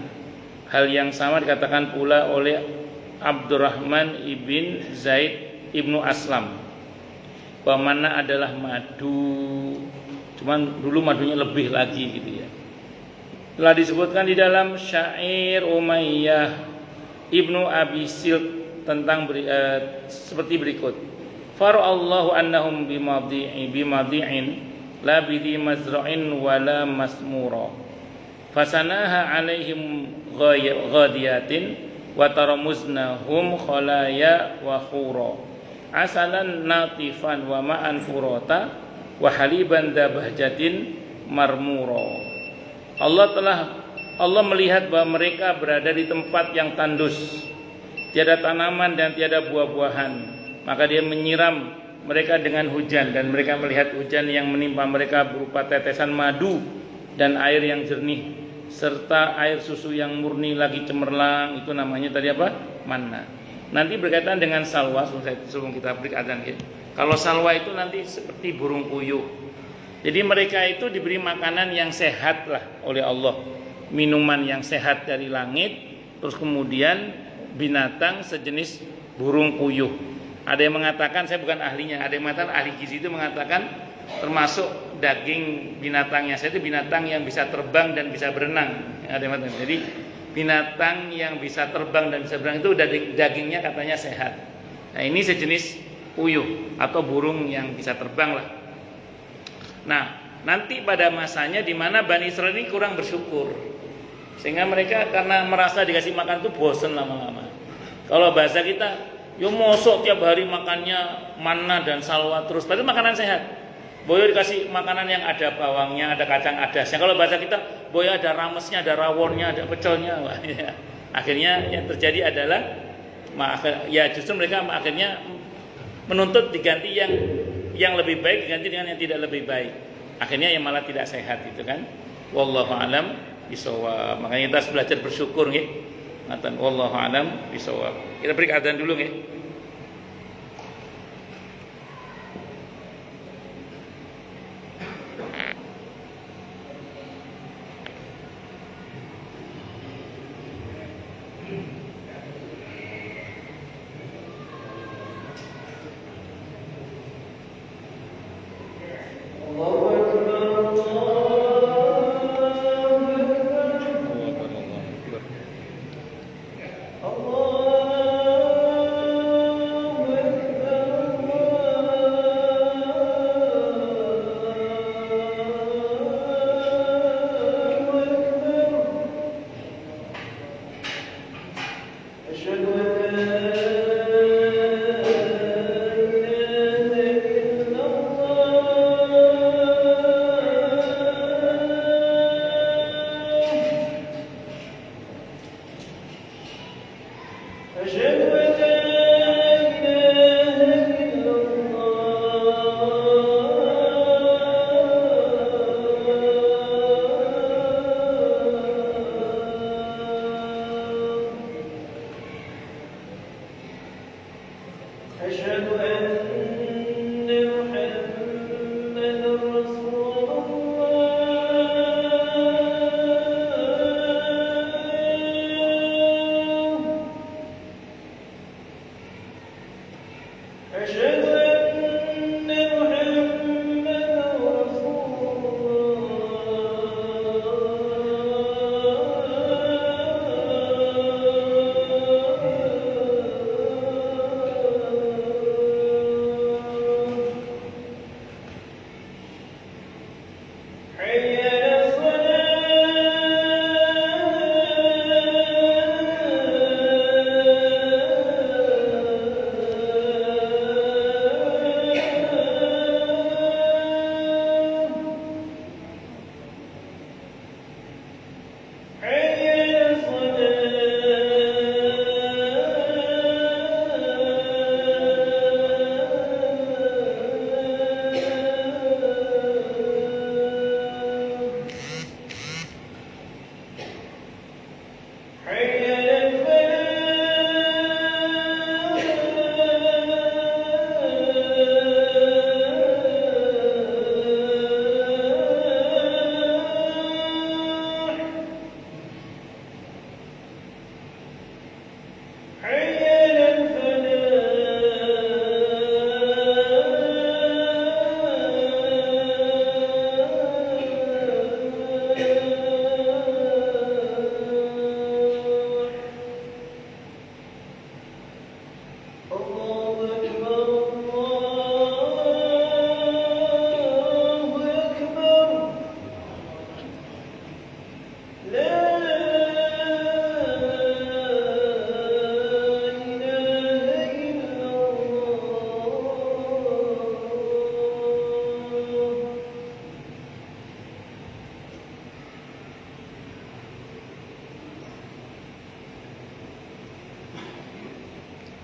Hal yang sama dikatakan pula oleh Abdurrahman ibn Zaid ibnu Aslam bahwa manna adalah madu, cuman dulu madunya lebih lagi gitu ya. Telah disebutkan di dalam syair Umayyah Ibnu Abi Silk tentang seperti berikut. Fara'allahu annahum bimadi'in la bidhi mazra'in wala masmura. Fasanaha alaihim ghadiyatin wa taramuznahum khalaya wa khura. Asalan natifan wa ma'an furata wa haliban dabahjatin marmura. Allah melihat bahwa mereka berada di tempat yang tandus, tiada tanaman dan tiada buah-buahan. Maka dia menyiram mereka dengan hujan, dan mereka melihat hujan yang menimpa mereka berupa tetesan madu dan air yang jernih, serta air susu yang murni lagi cemerlang. Itu namanya tadi apa? Manna. Nanti berkaitan dengan salwa, sebelum kita break adzan ya. Kalau salwa itu nanti seperti burung puyuh. Jadi mereka itu diberi makanan yang sehat lah oleh Allah, minuman yang sehat dari langit, terus kemudian binatang sejenis burung puyuh. Ada yang mengatakan, saya bukan ahlinya, ada yang mengatakan ahli gizi itu mengatakan termasuk daging binatangnya saya itu binatang yang bisa terbang dan bisa berenang. Ada yang mengatakan, jadi binatang yang bisa terbang dan bisa berenang itu dagingnya katanya sehat. Nah, ini sejenis puyuh atau burung yang bisa terbang lah. Nah, nanti pada masanya di mana Bani Israil ini kurang bersyukur, sehingga mereka karena merasa dikasih makan itu bosen lama-lama. Kalau bahasa kita, yo mosok tiap hari makannya manna dan salwa terus, padahal makanan sehat. Boyo dikasih makanan yang ada bawangnya, ada kacang adasnya. Kalau bahasa kita, boyo ada ramesnya, ada rawonnya, ada pecelnya. Akhirnya yang terjadi adalah ya justru mereka akhirnya menuntut diganti yang lebih baik diganti dengan yang tidak lebih baik. Akhirnya yang malah tidak sehat itu kan. Wallahu a'lam bishawab. Makanya kita harus belajar bersyukur nggih. Ngaten wallahu a'lam bishawab. Kita break adzan dulu nggih. Allah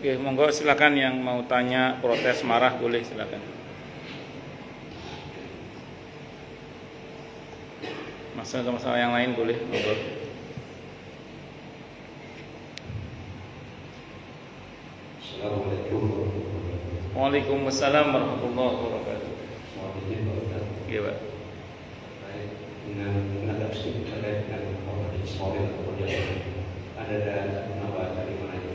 Oke, monggo silakan yang mau tanya, protes, marah boleh silakan. Masalah yang lain boleh, monggo. Assalamualaikum. Waalaikumsalam warahmatullahi wabarakatuh. Iya, Pak. Dengan agak sedikit terkait dengan Ismail kemudian ada nama dari mana itu?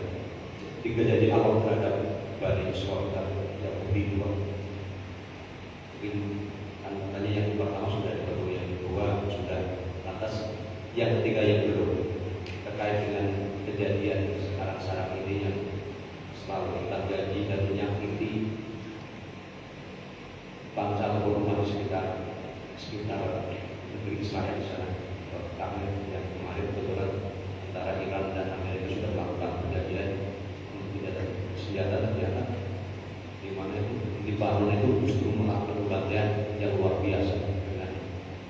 Tiga jadi awal terhadap Bani Israil dan Yahudi dua. Mungkin tanya yang pertama sudah dipenuhi, yang kedua sudah lantas, yang ketiga yang belum terkait dengan kejadian sekarang ini yang selalu terjadi dan menyakiti bangsa golongan sekitar negeri Israel di sana. Pertama yang kemarin kebetulan antara Iran dan Amerika sudah melakukan kejadian senjata ternyata di mana itu di Lebanon itu justru melakukan kebanggaan yang luar biasa dengan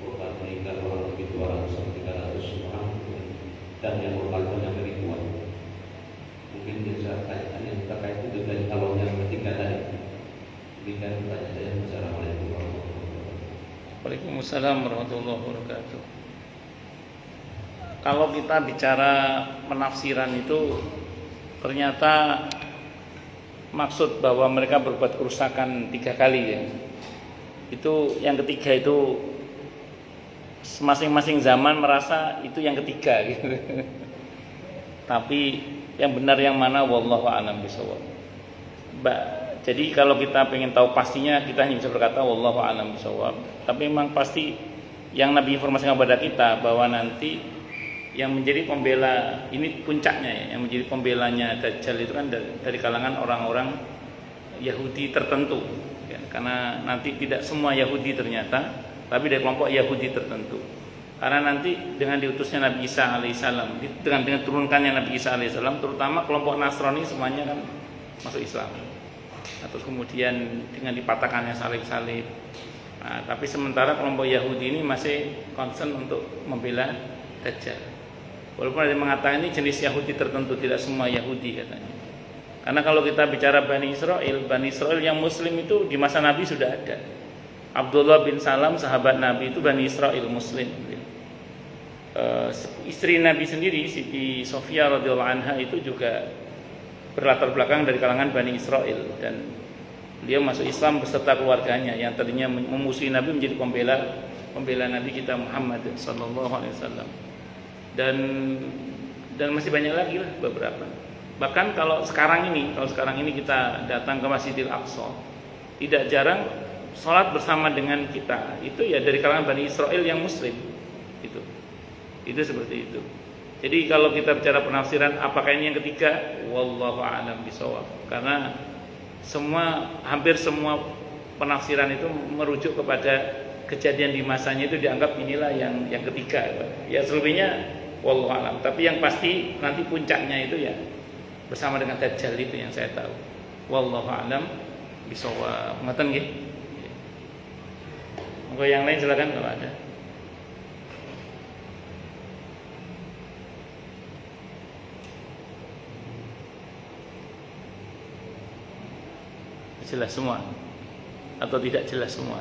korban meninggal orang lebih 200-300 orang dan yang korban banyak ribuan. Mungkin bisa tanya terkait itu dari kalau yang ketiga tadi. Demikian pertanyaan saya. Assalamualaikum warahmatullahi wabarakatuh. Waalaikumsalam warahmatullahi wabarakatuh. Kalau kita bicara penafsiran itu ternyata maksud bahwa mereka berbuat kerusakan 3 kali ya. Itu yang ketiga itu masing-masing zaman merasa itu yang ketiga gitu. Tapi yang benar yang mana wallahu a'lam bishawab. Jadi kalau kita pengen tahu pastinya kita hanya bisa berkata wallahu a'lam bishawab. Tapi memang pasti yang Nabi informasikan kepada kita bahwa nanti yang menjadi pembela, ini puncaknya ya, yang menjadi pembelanya Dajjal itu kan dari kalangan orang-orang Yahudi tertentu ya, karena nanti tidak semua Yahudi ternyata, tapi dari kelompok Yahudi tertentu. Karena nanti dengan diutusnya Nabi Isa alaihissalam, dengan turunkannya Nabi Isa alaihissalam, terutama kelompok Nasrani semuanya kan masuk Islam. Atau kemudian dengan dipatahkannya salib-salib. Nah, tapi sementara kelompok Yahudi ini masih concern untuk membela Dajjal. Walaupun ada yang mengatakan ini jenis Yahudi tertentu, tidak semua Yahudi katanya. Karena kalau kita bicara Bani Israel yang Muslim itu di masa Nabi sudah ada. Abdullah bin Salam sahabat Nabi itu Bani Israel Muslim. Istri Nabi sendiri Siti Sofia radhiyallahu anha itu juga berlatar belakang dari kalangan Bani Israel, dan beliau masuk Islam beserta keluarganya yang tadinya memusuhi Nabi menjadi pembela Nabi kita Muhammad sallallahu alaihi wasallam. Dan masih banyak lagi lah beberapa. Bahkan kalau sekarang ini kita datang ke Masjidil Aqsa, tidak jarang sholat bersama dengan kita itu ya dari kalangan Bani Israel yang Muslim. Itu seperti itu. Jadi kalau kita bicara penafsiran apakah ini yang ketiga, wallahu a'lam bishawab. Karena hampir semua penafsiran itu merujuk kepada kejadian di masanya itu dianggap inilah yang ketiga. Ya selebihnya wallahu a'lam. Tapi yang pasti nanti puncaknya itu ya bersama dengan Dajjal itu yang saya tahu. Wallahu a'lam bishawab. Ngoten nggih. Monggo yang lain silakan kalau ada. Jelas semua atau tidak jelas semua?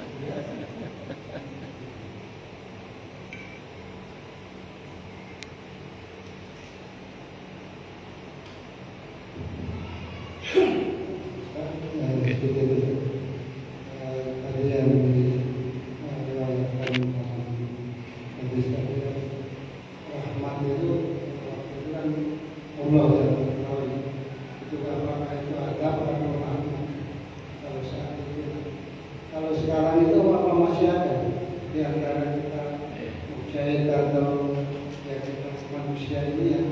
Kalau sekarang itu apa masih ada di antara kita mujahid atau ya kita manusia ini yang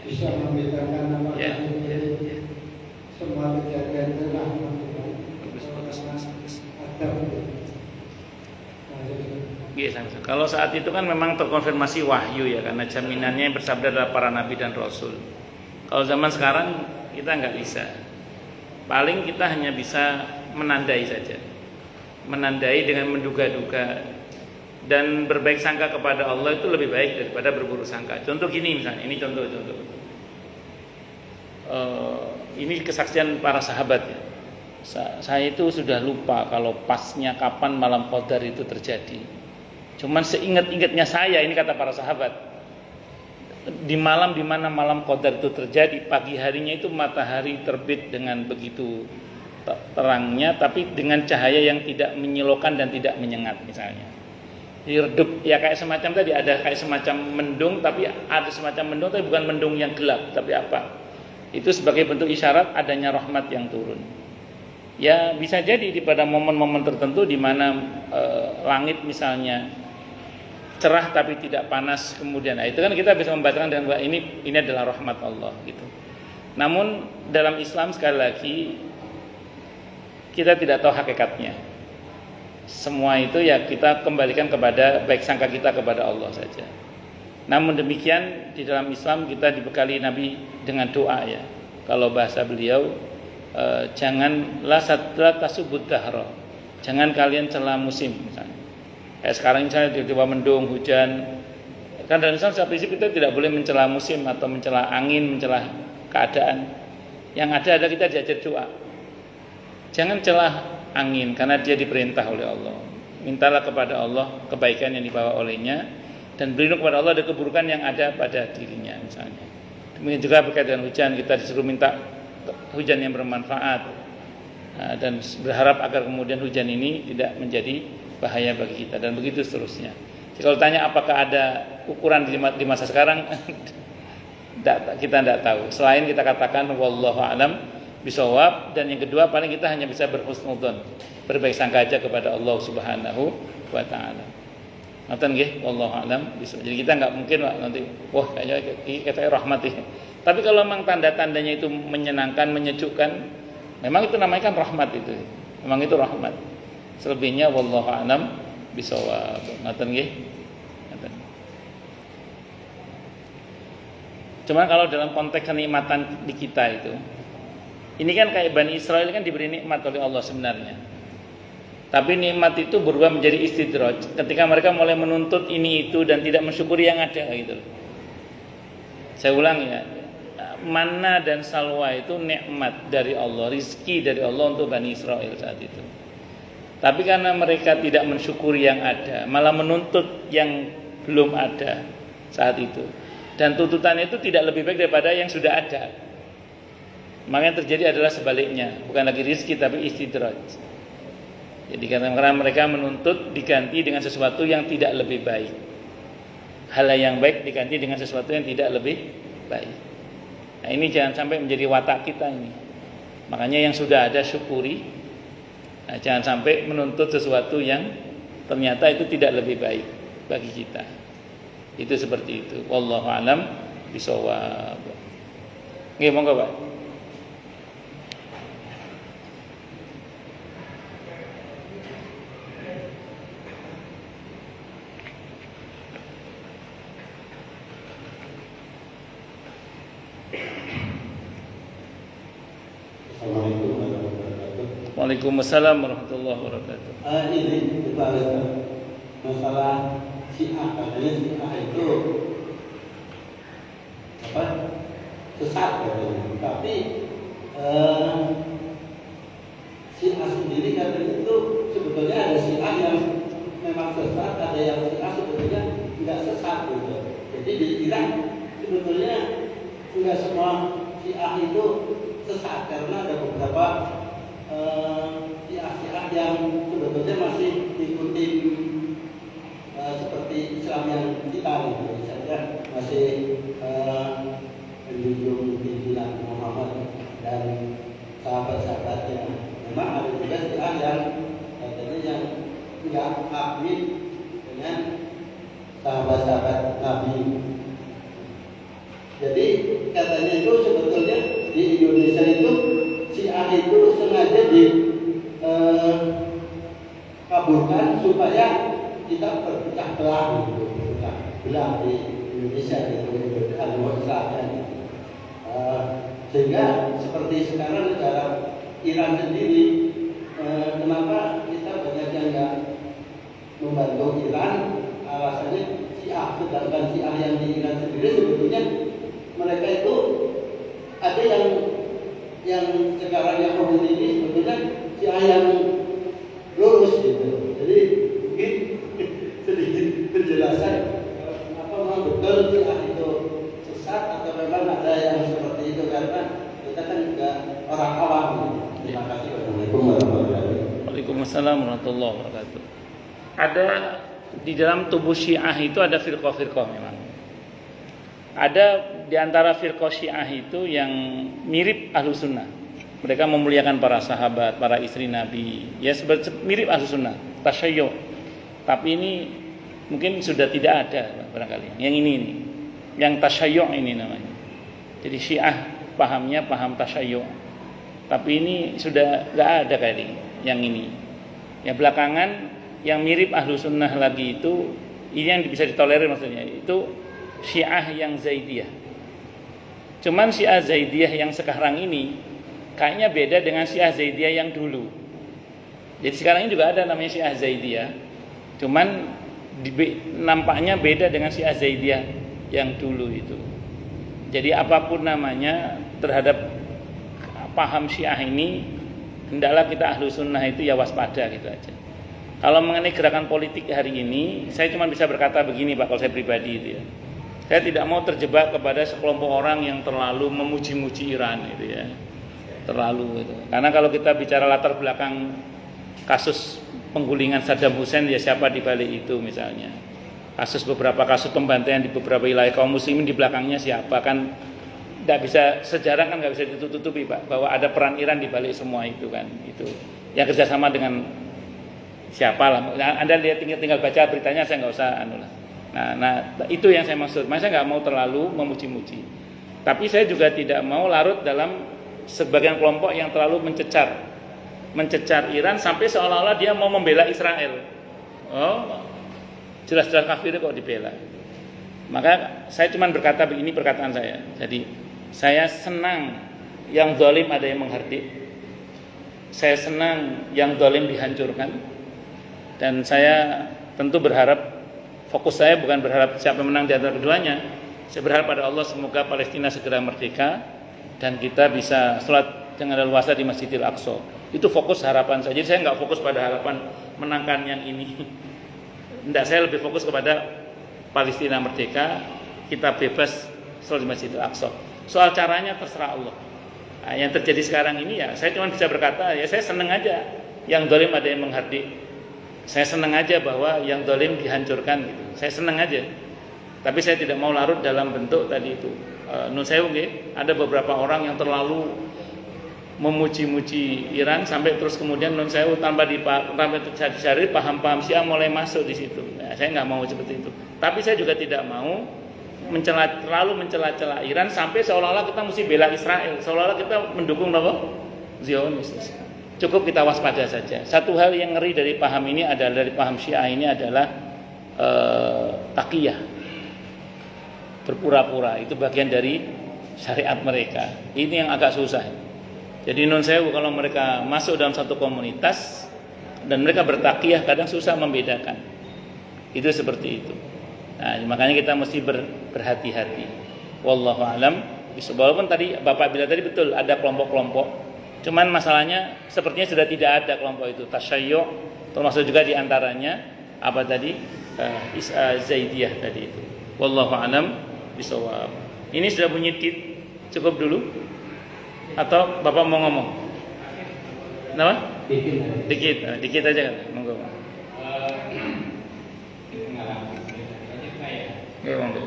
bisa membedakan apa semua kejadian itu rahmat ada. Kalau saat itu kan memang terkonfirmasi wahyu ya, karena jaminannya yang bersabda adalah para nabi dan rasul. Kalau zaman sekarang kita nggak bisa. Paling kita hanya bisa menandai saja. Menandai dengan menduga-duga dan berbaik sangka kepada Allah itu lebih baik daripada berburuk sangka. Contoh gini misalnya, ini contoh. Ini kesaksian para sahabat ya. Saya itu sudah lupa kalau pasnya kapan malam qadar itu terjadi. Cuman seingat-ingatnya saya, ini kata para sahabat, di malam di mana malam qadar itu terjadi, pagi harinya itu matahari terbit dengan begitu terangnya, tapi dengan cahaya yang tidak menyilaukan dan tidak menyengat misalnya. Redup ya kayak semacam tadi ada kayak semacam mendung, tapi ada semacam mendung tapi bukan mendung yang gelap, tapi apa? Itu sebagai bentuk isyarat adanya rahmat yang turun. Ya bisa jadi pada momen-momen tertentu di mana langit misalnya cerah tapi tidak panas kemudian. Nah, itu kan kita bisa membacakan dengan bahwa ini adalah rahmat Allah gitu. Namun dalam Islam sekali lagi kita tidak tahu hakikatnya. Semua itu ya kita kembalikan kepada baik sangka kita kepada Allah saja. Namun demikian di dalam Islam kita dibekali Nabi dengan doa ya. Kalau bahasa beliau janganlah tasubud dahra. Jangan kalian cela musim misalnya. Kayak sekarang misalnya tiba-tiba mendung, hujan. Kan dalam Islam secara prinsip kita tidak boleh mencela musim atau mencela angin, mencela keadaan. Yang ada adalah kita diajar doa. Jangan celah angin karena dia diperintah oleh Allah. Mintalah kepada Allah kebaikan yang dibawa olehnya dan berlindung kepada Allah dari keburukan yang ada pada dirinya misalnya. Demikian juga berkaitan dengan hujan, kita disuruh minta hujan yang bermanfaat dan berharap agar kemudian hujan ini tidak menjadi bahaya bagi kita dan begitu seterusnya. Jadi kalau tanya apakah ada ukuran di masa sekarang, kita tidak tahu. Selain kita katakan wallahu a'lam bishawab, dan yang kedua paling kita hanya bisa berhusnudzon, berbaik sangka aja kepada Allah Subhanahu wa taala. Ngoten nggih, wallahu a'lam bishawab. Jadi kita enggak mungkin nanti wah kayaknya kita rahmati. Tapi kalau memang tanda-tandanya itu menyenangkan, menyejukkan, memang itu namanya kan rahmat itu. Memang itu rahmat. Selebihnya wallahu a'lam bishawab. Ngoten nggih. Ngoten. Cuma kalau dalam konteks kenikmatan di kita itu, ini kan kayak Bani Israel kan diberi nikmat oleh Allah sebenarnya. Tapi nikmat itu berubah menjadi istidraj ketika mereka mulai menuntut ini itu dan tidak mensyukuri yang ada gitu. Saya ulang ya, manna dan salwa itu nikmat dari Allah, rizki dari Allah untuk Bani Israel saat itu. Tapi karena mereka tidak mensyukuri yang ada, malah menuntut yang belum ada saat itu. Dan tuntutan itu tidak lebih baik daripada yang sudah ada. Maka yang terjadi adalah sebaliknya, bukan lagi rizki tapi istidraj. Jadi karena mereka menuntut diganti dengan sesuatu yang tidak lebih baik. Hal yang baik diganti dengan sesuatu yang tidak lebih baik. Nah, ini jangan sampai menjadi watak kita ini. Makanya yang sudah ada syukuri. Nah, jangan sampai menuntut sesuatu yang ternyata itu tidak lebih baik bagi kita. Itu seperti itu. Wallahu a'lam bishawab. Nggih, monggo, Pak. Assalamualaikum warahmatullahi wabarakatuh. Waalaikumsalam warahmatullahi wabarakatuh. Ini kita masalah Syiah, katanya Syiah itu sesat katanya. Tapi Syiah sendiri katanya itu sebetulnya ada Syiah yang memang sesat, ada yang Syiah sebetulnya tidak sesat gitu. Jadi di Irak sebetulnya tidak semua Syiah itu sesat, karena ada beberapa Syiah yang sebetulnya masih ikuti seperti Islam yang kita gitu. Misalnya masih menjunjung pimpinan Muhammad dan sahabat-sahabatnya. Memang ada juga Syiah yang katanya yang tidak amin dengan sahabat-sahabat Nabi. Jadi katanya itu sebetulnya di Indonesia itu Syiah itu sengaja dikaburkan supaya kita berpecah belah gitu, berpecah belah di Indonesia gitu, Islamnya. Sehingga seperti sekarang negara Iran sendiri, kenapa kita banyak yang nggak membantu Iran? Alasannya Syiah, sedangkan Syiah yang di Iran sendiri sebetulnya mereka itu ada yang sekarang yang komunis ini sebetulnya Syiah yang lurus gitu. Jadi mungkin sedikit penjelasan apa memang betul Syiah itu sesat atau memang ada yang seperti itu, karena kita kan juga orang awam. Terima kasih. Wassalamualaikum warahmatullahi wabarakatuh. Waalaikumsalam warahmatullahi wabarakatuh. Ada di dalam tubuh Syiah itu ada firqah-firqah memang. Ada di antara firqah Syiah itu yang mirip Ahlus Sunnah. Mereka memuliakan para sahabat, para istri Nabi. Ya mirip Ahlus Sunnah, tasyayyu'. Tapi ini mungkin sudah tidak ada barangkali. Yang ini. Yang tasyayyu' ini namanya. Jadi Syiah pahamnya paham tasyayyu'. Tapi ini sudah enggak ada kali yang ini. Yang belakangan yang mirip Ahlus Sunnah lagi itu, ini yang bisa ditolerir maksudnya, itu Syiah yang Zaidiyah. Cuman Syiah Zaidiyah yang sekarang ini kayaknya beda dengan Syiah Zaidiyah yang dulu. Jadi sekarang ini juga ada namanya Syiah Zaidiyah. Cuman nampaknya beda dengan Syiah Zaidiyah yang dulu itu. Jadi apapun namanya terhadap paham Syiah ini, hendaklah kita Ahlus Sunnah itu ya waspada gitu aja. Kalau mengenai gerakan politik hari ini, saya cuma bisa berkata begini Pak, kalau saya pribadi itu ya. Saya tidak mau terjebak kepada sekelompok orang yang terlalu memuji-muji Iran itu ya. Terlalu itu. Karena kalau kita bicara latar belakang kasus penggulingan Saddam Hussein, ya siapa di balik itu misalnya. Beberapa kasus pembantaian di beberapa wilayah kaum muslimin, di belakangnya siapa, kan tidak bisa, sejarah kan nggak bisa ditutupi Pak, bahwa ada peran Iran di balik semua itu kan. Itu yang kerjasama dengan siapa lah. Anda lihat, tinggal baca beritanya, saya nggak usah Nah, itu yang saya maksud. Saya nggak mau terlalu memuji-muji. Tapi saya juga tidak mau larut dalam sebagian kelompok yang terlalu mencecar Iran sampai seolah-olah dia mau membela Israel. Oh, jelas-jelas kafir kok dibela. Maka saya cuma berkata begini, perkataan saya. Jadi saya senang yang zalim ada yang menghardik. Saya senang yang zalim dihancurkan. Dan saya tentu berharap, fokus saya bukan berharap siapa menang di antara keduanya, Saya berharap pada Allah semoga Palestina segera merdeka dan kita bisa sholat dengan leluasa di Masjidil Aqsa. Itu fokus harapan saya. Jadi saya nggak fokus pada harapan menangkan yang ini. Tidak, saya lebih fokus kepada Palestina merdeka, kita bebas sholat di Masjidil Aqsa. Soal caranya terserah Allah. Nah, yang terjadi sekarang ini ya saya cuma bisa berkata ya saya senang aja yang zalim ada yang menghardik. Saya senang aja bahwa yang zalim dihancurkan gitu. Saya senang aja. Tapi saya tidak mau larut dalam bentuk tadi itu. Nun sewu nggih, ada beberapa orang yang terlalu memuji-muji Iran sampai terus kemudian nun sewu tanpa dicari paham-paham Syiah mulai masuk di situ. Nah, saya nggak mau seperti itu. Tapi saya juga tidak mau terlalu mencela-cela Iran sampai seolah-olah kita mesti bela Israel, seolah-olah kita mendukung Zionis. Cukup kita waspada saja. Satu hal yang ngeri dari paham ini adalah dari paham Syiah ini adalah taqiyah. Berpura-pura itu bagian dari syariat mereka. Ini yang agak susah. Jadi non sewu kalau mereka masuk dalam satu komunitas dan mereka bertakiyah kadang susah membedakan. Itu seperti itu. Nah, makanya kita mesti berhati-hati. Wallahu alam. Walaupun tadi Bapak bilang tadi betul ada kelompok-kelompok. Cuman masalahnya sepertinya sudah tidak ada kelompok itu. Tasyayyu' termasuk juga diantaranya apa tadi Zaidiyah tadi itu. Wallahu alam bisawab. Ini sudah bunyi tit. Cukup dulu? Atau Bapak mau ngomong? Kenapa? Dikit aja kan. Monggo. Oke, monggo.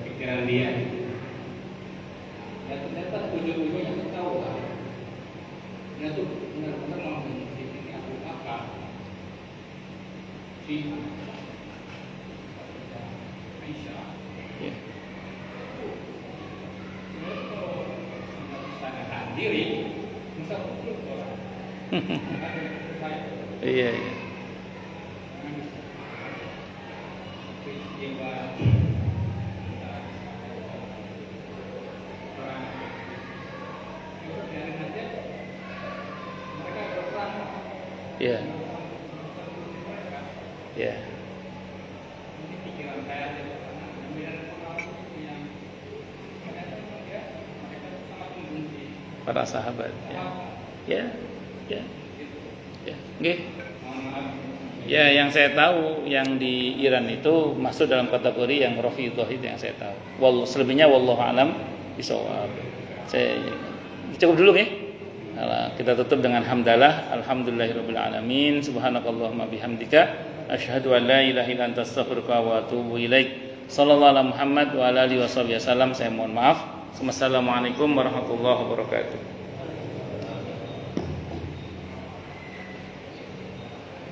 Pikiran dia, ya ternyata ujung-ujungnya ketahuan. Dia tuh benar-benar mau mengikuti aku apa? Si Aisyah. Sangat diri, bisa betul orang. Iya. Ya. Ya. Para sahabat. Ya. Ya. Ya. Nggih. Ya, yang saya tahu yang di Iran itu masuk dalam kategori yang Rafidhah itu yang saya tahu. Selebihnya wallahu alam bisawab. Saya cukup dulu ya. Kita tutup dengan hamdalah, alhamdulillahirabbil alamin, subhanakallahumma bihamdika, asyhadu an la ilaha illa anta astaghfiruka wa atubu ilaik. Sallallahu alaihi Muhammad wa ala alihi wasallam. Saya mohon maaf. Wassalamualaikum warahmatullahi wabarakatuh.